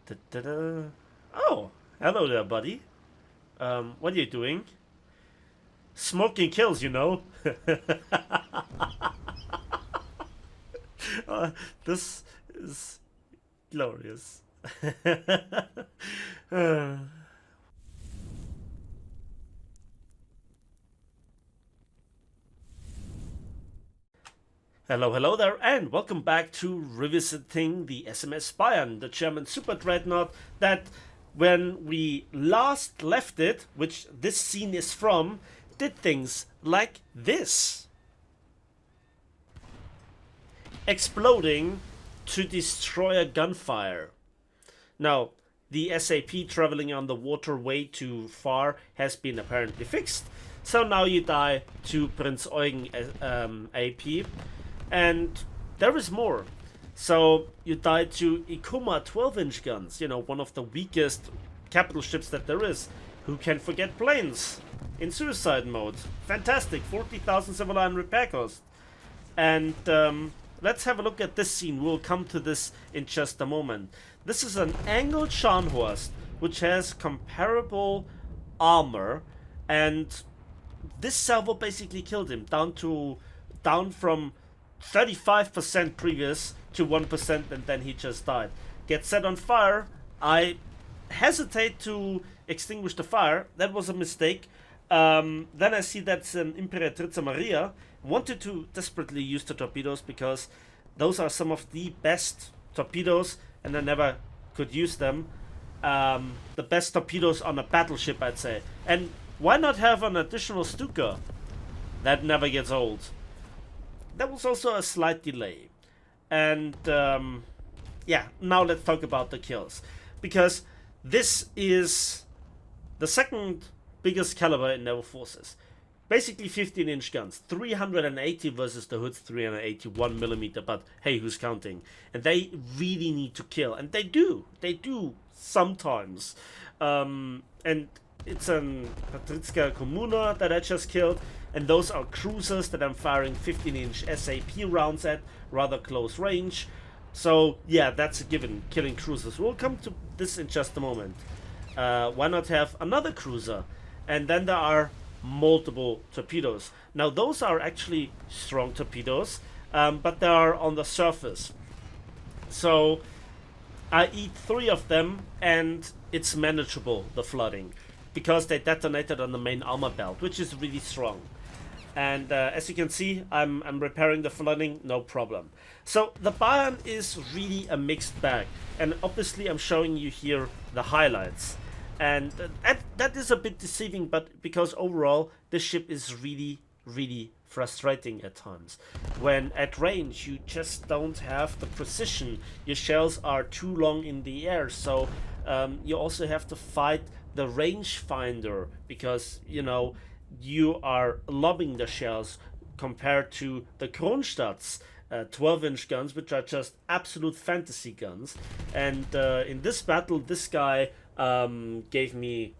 Da-da-da. Oh, hello there, buddy. What are you doing? Smoking kills, you know. uh, this is glorious. Uh, Hello, hello there, and welcome back to revisiting the SMS Bayern, the German super dreadnought that, when we last left it, which this scene is from, did things like this. Exploding to destroy a gunfire. Now, the SAP traveling on the water way too far has been apparently fixed, so now you die to Prince Eugen AP. And there is more. So you died to Ikuma 12-inch guns, you know, one of the weakest capital ships that there is. Who can forget planes in suicide mode? Fantastic, 40,000 civilian repair cost. And let's have a look at this scene. We'll come to this in just a moment. This is an angled Scharnhorst, which has comparable armor, and this salvo basically killed him down from 35% previous to 1%, and then he just died. Gets set on fire. I hesitate to extinguish the fire. That was a mistake. Then I see that's an Imperatrice Maria. Wanted to desperately use the torpedoes because those are some of the best torpedoes, and I never could use them. The best torpedoes on a battleship, I'd say. And why not have an additional Stuka? That never gets old. There was also a slight delay. And yeah, now let's talk about the kills. Because this is the second biggest caliber in naval forces. Basically 15-inch guns, 380 versus the Hood's 381mm, but hey, who's counting? And they really need to kill, and they do sometimes. And it's an Patrizka Comuna that I just killed, and those are cruisers that I'm firing 15-inch SAP rounds at, rather close range. So yeah, that's a given, killing cruisers. We'll come to this in just a moment. Why not have another cruiser? And then there are multiple torpedoes. Now those are actually strong torpedoes, but they are on the surface. So I eat 3 of them, and it's manageable, the flooding, because they detonated on the main armor belt, which is really strong. And as you can see, I'm repairing the flooding, no problem. So the Bayern is really a mixed bag, and obviously I'm showing you here the highlights. And that is a bit deceiving, but because overall this ship is really frustrating at times. When at range you just don't have the precision, your shells are too long in the air, so you also have to fight the rangefinder, because you know you are lobbing the shells compared to the Kronstadt's 12-inch guns, which are just absolute fantasy guns. And in this battle, this guy gave me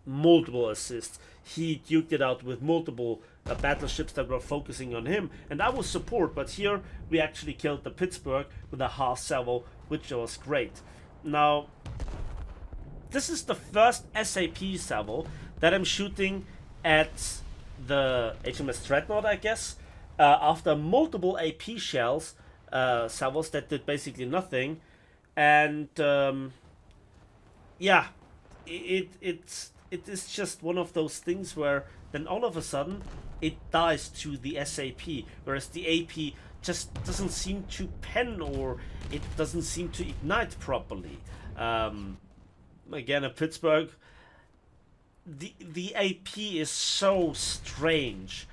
multiple assists. He duked it out with multiple battleships that were focusing on him, and I was support, but here we actually killed the Pittsburgh with a half salvo, which was great. Now, this is the first SAP salvo that I'm shooting at the HMS Dreadnought, I guess, after multiple AP shells, salvos that did basically nothing. And yeah, it is just one of those things where then all of a sudden it dies to the SAP, whereas the AP just doesn't seem to pen, or it doesn't seem to ignite properly. Again, at Pittsburgh, the AP is so strange.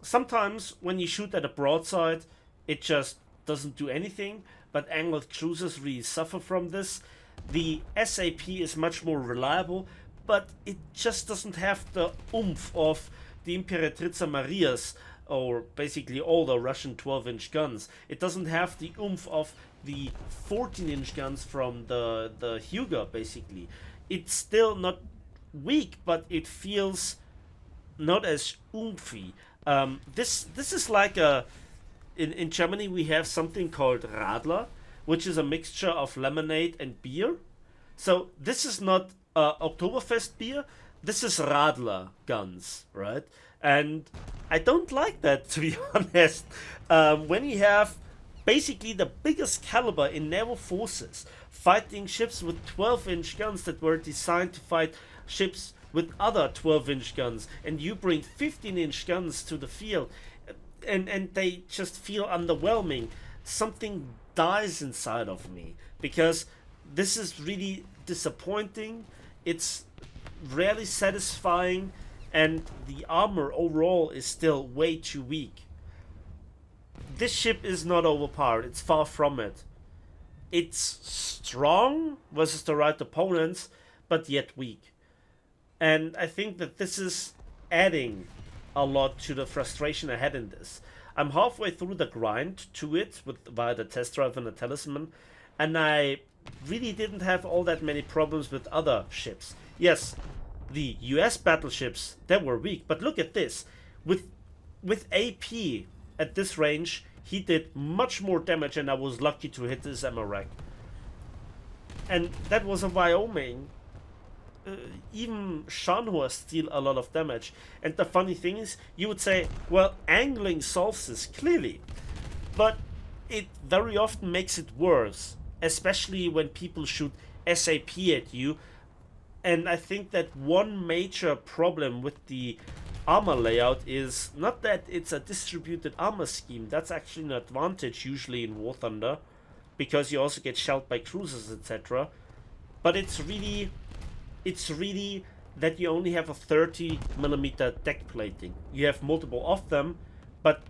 Sometimes when you shoot at a broadside, it just doesn't do anything, but angled cruisers really suffer from this. The SAP is much more reliable, but it just doesn't have the oomph of the Imperatrice Marias, or basically all the Russian 12-inch guns. It doesn't have the oomph of the 14-inch guns from the Huger, basically. It's still not weak, but it feels not as oomphy. This is like a... In Germany we have something called Radler, which is a mixture of lemonade and beer. So this is not Oktoberfest beer. This is Radler guns, right? And I don't like that, to be honest. When you have basically the biggest caliber in naval forces fighting ships with 12-inch guns that were designed to fight ships with other 12-inch guns, and you bring 15-inch guns to the field, and they just feel underwhelming, something dies inside of me, because this is really disappointing. It's rarely satisfying, and the armor overall is still way too weak. This ship is not overpowered, it's far from it. It's strong versus the right opponents, but yet weak. And I think that this is adding a lot to the frustration I had in this. I'm halfway through the grind to it via the test drive and the talisman, and I really didn't have all that many problems with other ships. Yes, the US battleships, they were weak, but look at this. With AP at this range, he did much more damage, and I was lucky to hit his ammo rack. And that was a Wyoming. Even Scharnhorst deal a lot of damage. And the funny thing is, you would say, well, angling solves this clearly, but it very often makes it worse, especially when people shoot SAP at you. And I think that one major problem with the armor layout is not that it's a distributed armor scheme. That's actually an advantage usually in War Thunder, because you also get shelled by cruisers, etc. But it's really that you only have a 30mm deck plating. You have multiple of them, but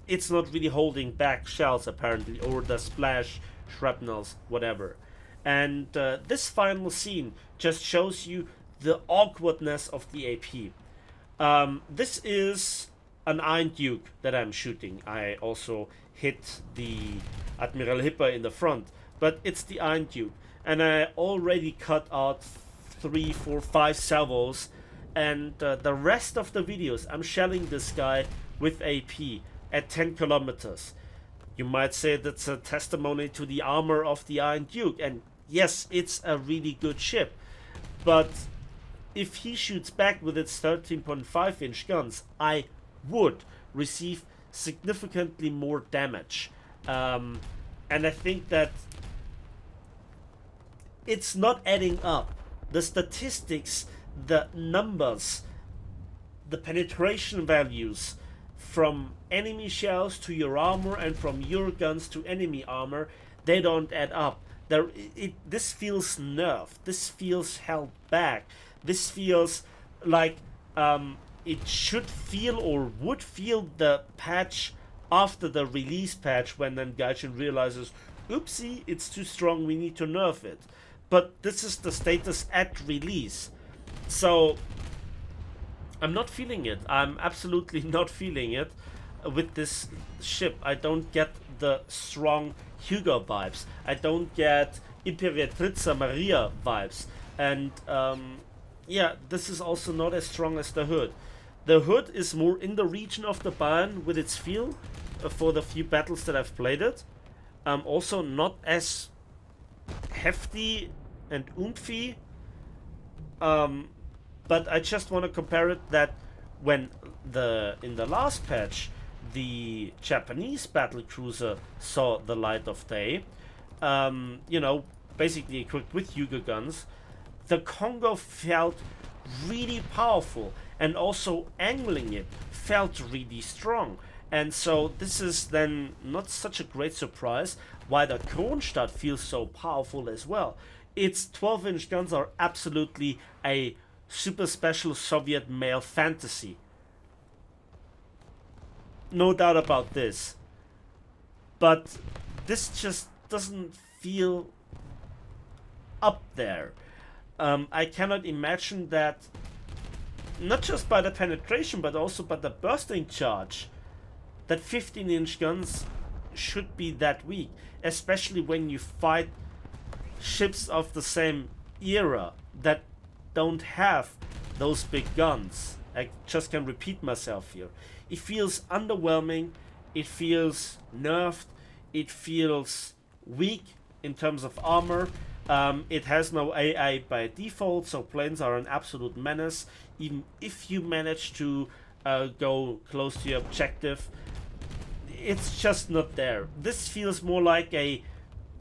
it's not really holding back shells apparently, or the splash, shrapnels, whatever. And this final scene just shows you the awkwardness of the AP. This is an Iron Duke that I'm shooting. I also hit the Admiral Hipper in the front, but it's the Iron Duke. And I already cut out 3, 4, 5 salvos, and the rest of the videos I'm shelling this guy with AP at 10 kilometers. You might say that's a testimony to the armor of the Iron Duke, and yes, it's a really good ship, but if he shoots back with its 13.5-inch guns, I would receive significantly more damage. And I think that it's not adding up. The statistics, the numbers, the penetration values from enemy shells to your armor and from your guns to enemy armor, they don't add up. This feels nerfed. This feels held back. This feels like it should feel or would feel the patch after the release patch, when then Gaijin realizes, oopsie, it's too strong, we need to nerf it. But this is the status at release. So I'm not feeling it. I'm absolutely not feeling it with this ship. I don't get the strong Hugo vibes. I don't get Imperatrice Maria vibes. And yeah, this is also not as strong as the Hood. The Hood is more in the region of the Bayern with its feel for the few battles that I've played it. Also not as hefty and oomphy, but I just want to compare it that when in the last patch the Japanese battle cruiser saw the light of day, you know, basically equipped with Hugo guns, the Congo felt really powerful, and also angling it felt really strong. And so this is then not such a great surprise why the Kronstadt feels so powerful as well. Its 12-inch guns are absolutely a super special Soviet male fantasy. No doubt about this. But this just doesn't feel up there. I cannot imagine that, not just by the penetration, but also by the bursting charge, that 15-inch guns should be that weak, especially when you fight ships of the same era that don't have those big guns. I just can repeat myself here. It feels underwhelming, it feels nerfed, it feels weak in terms of armor. It has no AI by default, so planes are an absolute menace. Even if you manage to go close to your objective, it's just not there. This feels more like a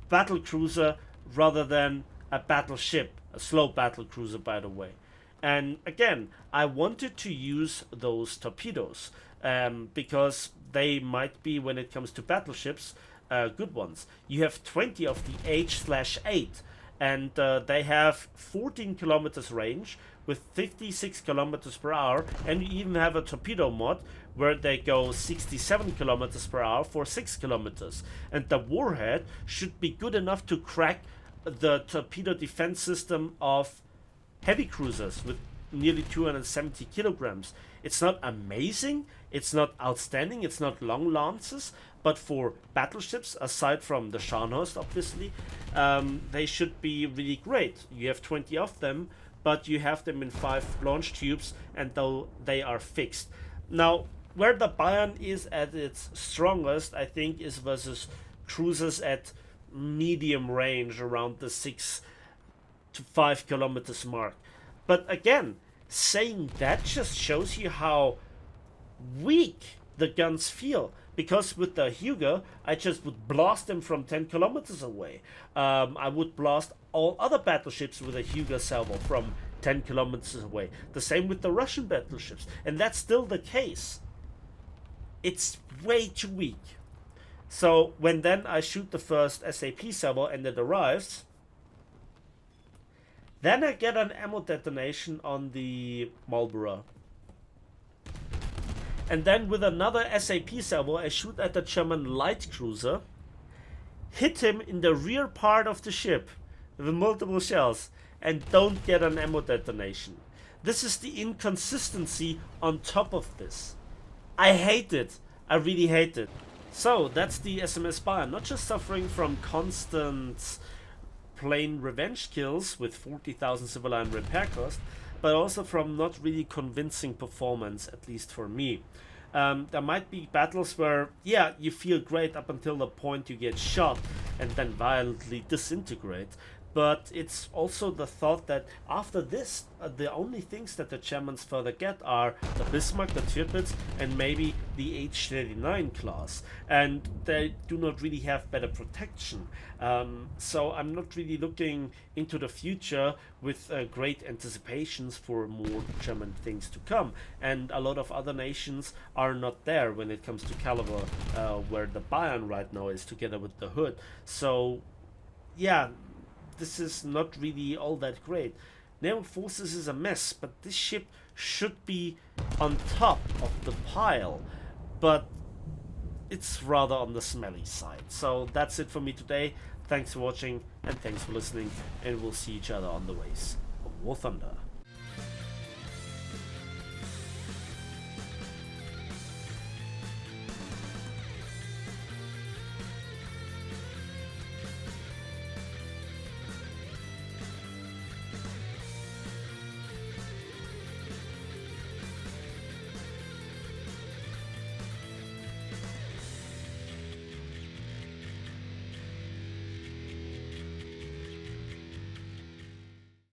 battle cruiser rather than a battleship, a slow battle cruiser, by the way. And again, I wanted to use those torpedoes because they might be, when it comes to battleships, good ones. You have 20 of the H/8, and they have 14 kilometers range with 56 kilometers per hour, and you even have a torpedo mod where they go 67 kilometers per hour for 6 kilometers. And the warhead should be good enough to crack the torpedo defense system of heavy cruisers with nearly 270 kilograms. It's not amazing, it's not outstanding, it's not long lances, but for battleships, aside from the Scharnhorst obviously, they should be really great. You have 20 of them, but you have them in 5 launch tubes, and though they are fixed. Now, where the Bayern is at its strongest, I think, is versus cruisers at medium range, around the 6 to 5 kilometers mark. But again, saying that just shows you how weak the guns feel. Because with the Hugo, I just would blast them from 10 kilometers away. I would blast all other battleships with a Hugo salvo from 10 kilometers away. The same with the Russian battleships. And that's still the case. It's way too weak. So when then I shoot the first SAP salvo and it arrives, then I get an ammo detonation on the Marlborough. And then with another SAP salvo, I shoot at the German light cruiser, hit him in the rear part of the ship with multiple shells, and don't get an ammo detonation. This is the inconsistency on top of this. I hate it. I really hate it. So that's the SMS Bayern, not just suffering from constant plain revenge kills with 40,000 civilian repair cost, but also from not really convincing performance, at least for me. There might be battles where, yeah, you feel great up until the point you get shot and then violently disintegrate. But it's also the thought that after this, the only things that the Germans further get are the Bismarck, the Tirpitz, and maybe the H-39 class. And they do not really have better protection. So I'm not really looking into the future with great anticipations for more German things to come. And a lot of other nations are not there when it comes to caliber, where the Bayern right now is together with the Hood. So, yeah, this is not really all that great. Naval Forces is a mess, but this ship should be on top of the pile, but it's rather on the smelly side. So that's it for me today. Thanks for watching and thanks for listening, and we'll see each other on the ways of War Thunder.